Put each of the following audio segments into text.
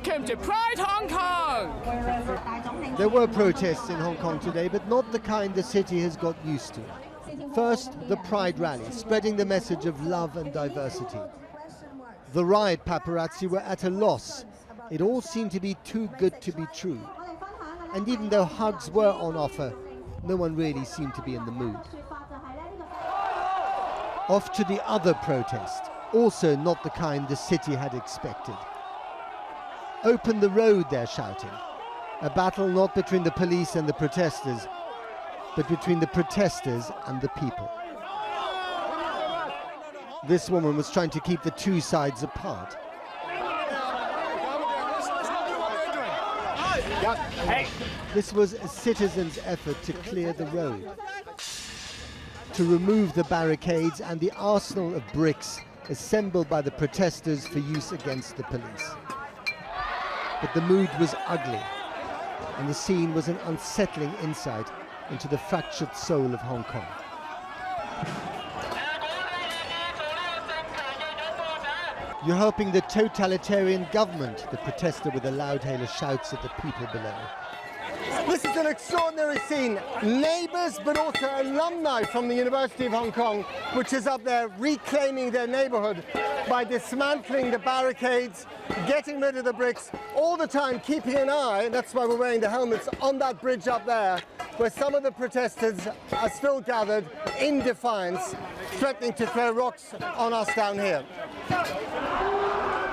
Welcome to Pride Hong Kong! There were protests in Hong Kong today, but not the kind the city has got used to. First, the Pride rally, spreading the message of love and diversity. The riot paparazzi were at a loss. It all seemed to be too good to be true. And even though hugs were on offer, no one really seemed to be in the mood. Off to the other protest, also not the kind the city had expected. Open the road, they're shouting. A battle not between the police and the protesters, but between the protesters and the people. This woman was trying to keep the two sides apart. This was a citizen's effort to clear the road, to remove the barricades and the arsenal of bricks assembled by the protesters for use against the police. But the mood was ugly, and the scene was an unsettling insight into the fractured soul of Hong Kong. You're helping the totalitarian government, the protester with a loud hailer shouts at the people below. This is an extraordinary scene. Neighbours, but also alumni from the University of Hong Kong, which is up there reclaiming their neighbourhood by dismantling the barricades, getting rid of the bricks, all the time keeping an eye, that's why we're wearing the helmets, on that bridge up there, where some of the protesters are still gathered in defiance, threatening to throw rocks on us down here.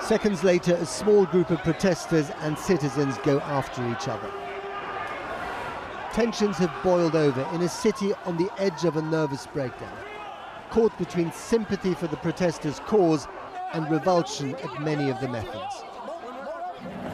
Seconds later, a small group of protesters and citizens go after each other. Tensions have boiled over in a city on the edge of a nervous breakdown, caught between sympathy for the protesters' cause and revulsion at many of the methods.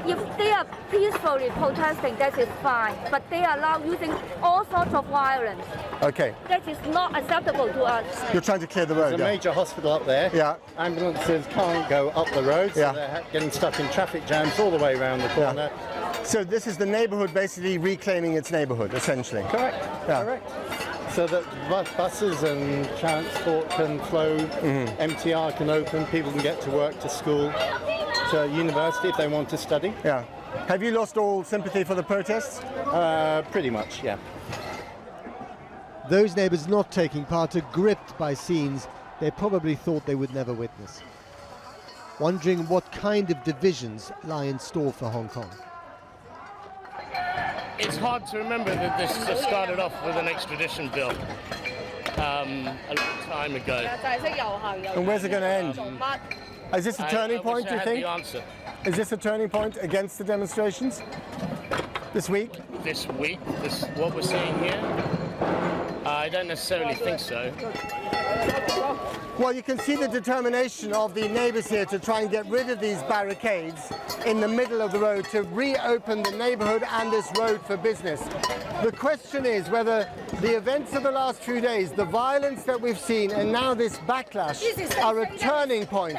If they are peacefully protesting, that is fine, but they are now using all sorts of violence. Okay. That is not acceptable to us. You're trying to clear the road. There's a major hospital up there. Yeah. Ambulances can't go up the road, so they're getting stuck in traffic jams all the way around the corner. Yeah. So this is the neighbourhood basically reclaiming its neighbourhood, essentially. Correct. Yeah. Correct. So that buses and transport can flow, MTR can open, people can get to work, to school, to university if they want to study. Yeah. Have you lost all sympathy for the protests? Pretty much, yeah. Those neighbours not taking part are gripped by scenes they probably thought they would never witness, wondering what kind of divisions lie in store for Hong Kong. It's hard to remember that this just started off with an extradition bill a long time ago. And where's it going to end? Is this a turning point, do you think? The answer. Is this a turning point against the demonstrations this week? This week, what we're seeing here? I don't necessarily think so. Well, you can see the determination of the neighbours here to try and get rid of these barricades in the middle of the road, to reopen the neighbourhood and this road for business. The question is whether the events of the last few days, the violence that we've seen, and now this backlash are a turning point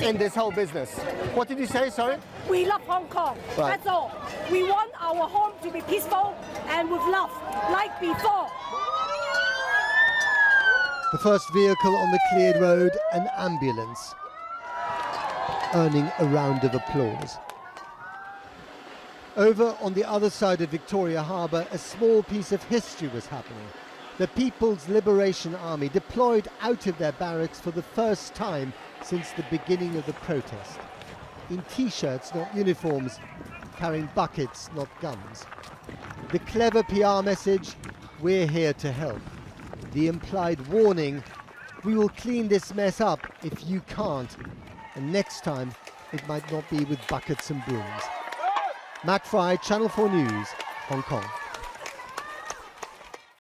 in this whole business. What did you say, sorry? We love Hong Kong, that's all. We want our home to be peaceful and with love, like before. The first vehicle on the cleared road, an ambulance, earning a round of applause. Over on the other side of Victoria Harbour, a small piece of history was happening. The People's Liberation Army deployed out of their barracks for the first time since the beginning of the protest. In T-shirts, not uniforms, carrying buckets, not guns. The clever PR message, we're here to help. The implied warning, we will clean this mess up if you can't, and next time it might not be with buckets and brooms. Frei, Channel 4 News, Hong Kong.